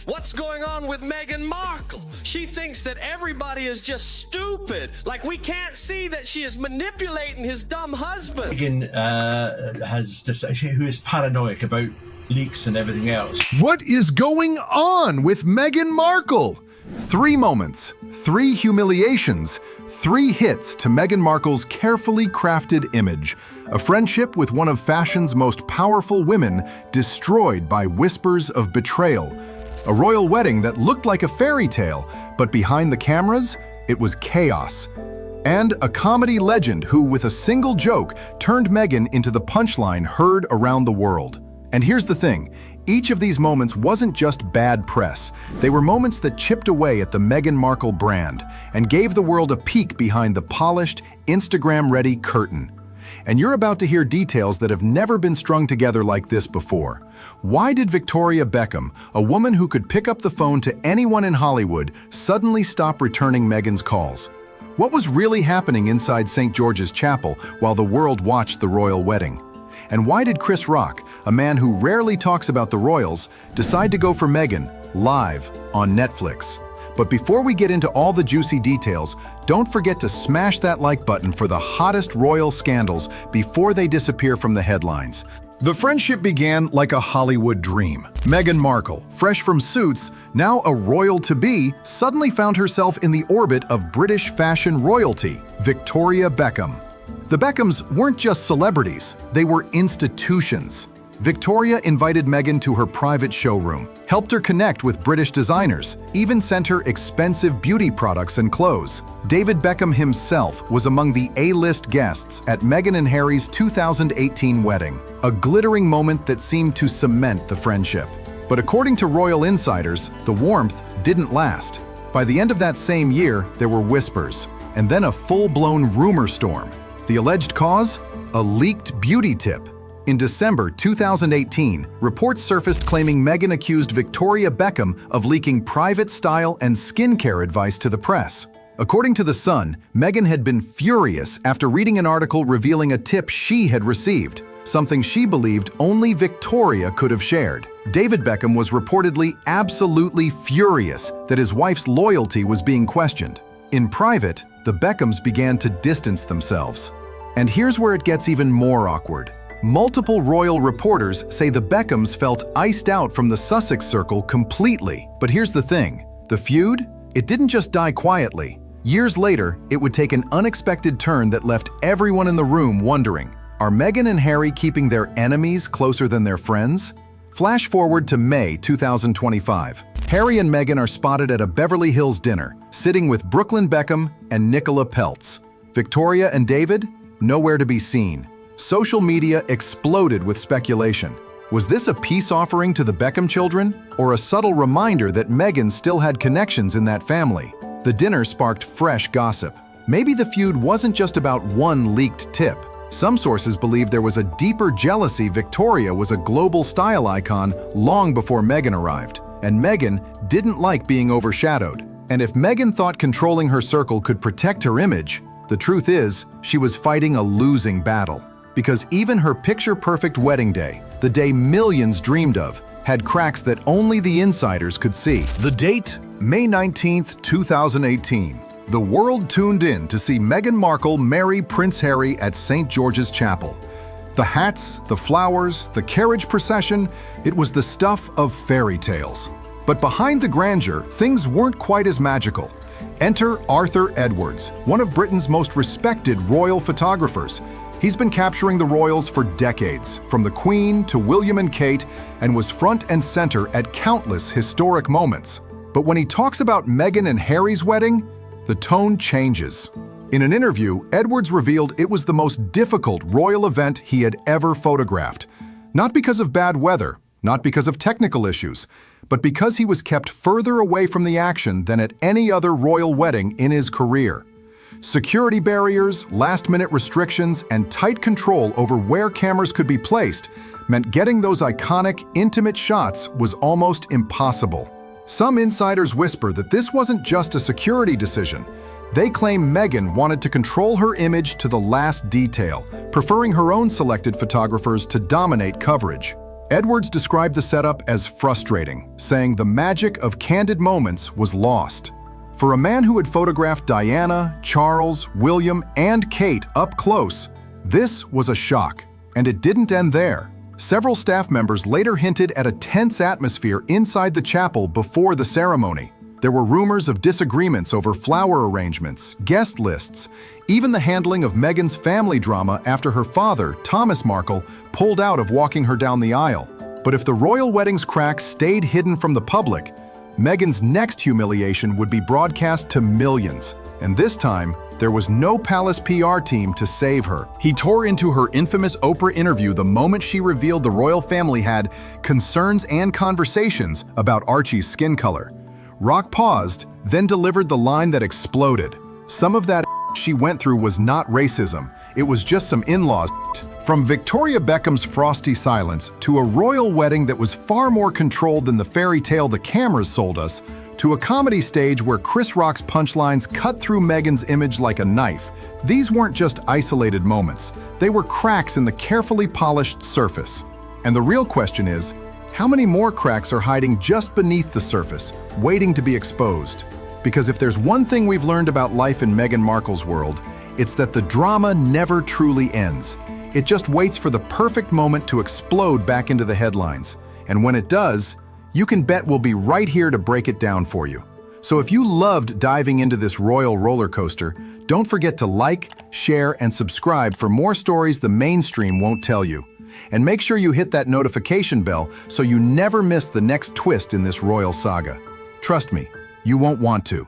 What's going on with Meghan Markle? She thinks that everybody is just stupid. Like we can't see that she is manipulating his dumb husband. Meghan has decided, who is paranoid about leaks and everything else. What is going on with Meghan Markle? 3 moments, 3 humiliations, 3 hits to Meghan Markle's carefully crafted image. A friendship with one of fashion's most powerful women destroyed by whispers of betrayal. A royal wedding that looked like a fairy tale, but behind the cameras, it was chaos. And a comedy legend who, with a single joke, turned Meghan into the punchline heard around the world. And here's the thing. Each of these moments wasn't just bad press. They were moments that chipped away at the Meghan Markle brand and gave the world a peek behind the polished, Instagram-ready curtain. And you're about to hear details that have never been strung together like this before. Why did Victoria Beckham, a woman who could pick up the phone to anyone in Hollywood, suddenly stop returning Meghan's calls? What was really happening inside St. George's Chapel while the world watched the royal wedding? And why did Chris Rock, a man who rarely talks about the royals, decide to go for Meghan live on Netflix? But before we get into all the juicy details, don't forget to smash that like button for the hottest royal scandals before they disappear from the headlines. The friendship began like a Hollywood dream. Meghan Markle, fresh from Suits, now a royal-to-be, suddenly found herself in the orbit of British fashion royalty, Victoria Beckham. The Beckhams weren't just celebrities, they were institutions. Victoria invited Meghan to her private showroom, helped her connect with British designers, even sent her expensive beauty products and clothes. David Beckham himself was among the A-list guests at Meghan and Harry's 2018 wedding, a glittering moment that seemed to cement the friendship. But according to royal insiders, the warmth didn't last. By the end of that same year, there were whispers, and then a full-blown rumor storm. The alleged cause? A leaked beauty tip. In December 2018, reports surfaced claiming Meghan accused Victoria Beckham of leaking private style and skincare advice to the press. According to The Sun, Meghan had been furious after reading an article revealing a tip she had received, something she believed only Victoria could have shared. David Beckham was reportedly absolutely furious that his wife's loyalty was being questioned. In private, the Beckhams began to distance themselves. And here's where it gets even more awkward. Multiple royal reporters say the Beckhams felt iced out from the Sussex circle completely. But here's the thing, the feud? It didn't just die quietly. Years later, it would take an unexpected turn that left everyone in the room wondering, are Meghan and Harry keeping their enemies closer than their friends? Flash forward to May 2025. Harry and Meghan are spotted at a Beverly Hills dinner, sitting with Brooklyn Beckham and Nicola Peltz. Victoria and David? Nowhere to be seen. Social media exploded with speculation. Was this a peace offering to the Beckham children, or a subtle reminder that Meghan still had connections in that family? The dinner sparked fresh gossip. Maybe the feud wasn't just about one leaked tip. Some sources believe there was a deeper jealousy Victoria was a global style icon long before Meghan arrived, and Meghan didn't like being overshadowed. And if Meghan thought controlling her circle could protect her image, the truth is, she was fighting a losing battle. Because even her picture-perfect wedding day, the day millions dreamed of, had cracks that only the insiders could see. The date, May 19th, 2018. The world tuned in to see Meghan Markle marry Prince Harry at St. George's Chapel. The hats, the flowers, the carriage procession, it was the stuff of fairy tales. But behind the grandeur, things weren't quite as magical. Enter Arthur Edwards, one of Britain's most respected royal photographers. He's been capturing the royals for decades, from the Queen to William and Kate, and was front and center at countless historic moments. But when he talks about Meghan and Harry's wedding, the tone changes. In an interview, Edwards revealed it was the most difficult royal event he had ever photographed. Not because of bad weather, not because of technical issues, but because he was kept further away from the action than at any other royal wedding in his career. Security barriers, last-minute restrictions, and tight control over where cameras could be placed meant getting those iconic, intimate shots was almost impossible. Some insiders whisper that this wasn't just a security decision. They claim Meghan wanted to control her image to the last detail, preferring her own selected photographers to dominate coverage. Edwards described the setup as frustrating, saying the magic of candid moments was lost. For a man who had photographed Diana, Charles, William, and Kate up close, this was a shock. And it didn't end there. Several staff members later hinted at a tense atmosphere inside the chapel before the ceremony. There were rumors of disagreements over flower arrangements, guest lists, even the handling of Meghan's family drama after her father, Thomas Markle, pulled out of walking her down the aisle. But if the royal wedding's cracks stayed hidden from the public, Meghan's next humiliation would be broadcast to millions. And this time, there was no palace PR team to save her. He tore into her infamous Oprah interview the moment she revealed the royal family had concerns and conversations about Archie's skin color. Rock paused, then delivered the line that exploded. Some of that she went through was not racism. It was just some in-laws. From Victoria Beckham's frosty silence to a royal wedding that was far more controlled than the fairy tale the cameras sold us, to a comedy stage where Chris Rock's punchlines cut through Meghan's image like a knife. These weren't just isolated moments. They were cracks in the carefully polished surface. And the real question is, how many more cracks are hiding just beneath the surface, waiting to be exposed? Because if there's one thing we've learned about life in Meghan Markle's world, it's that the drama never truly ends. It just waits for the perfect moment to explode back into the headlines. And when it does, you can bet we'll be right here to break it down for you. So if you loved diving into this royal roller coaster, don't forget to like, share, and subscribe for more stories the mainstream won't tell you. And make sure you hit that notification bell so you never miss the next twist in this royal saga. Trust me, you won't want to.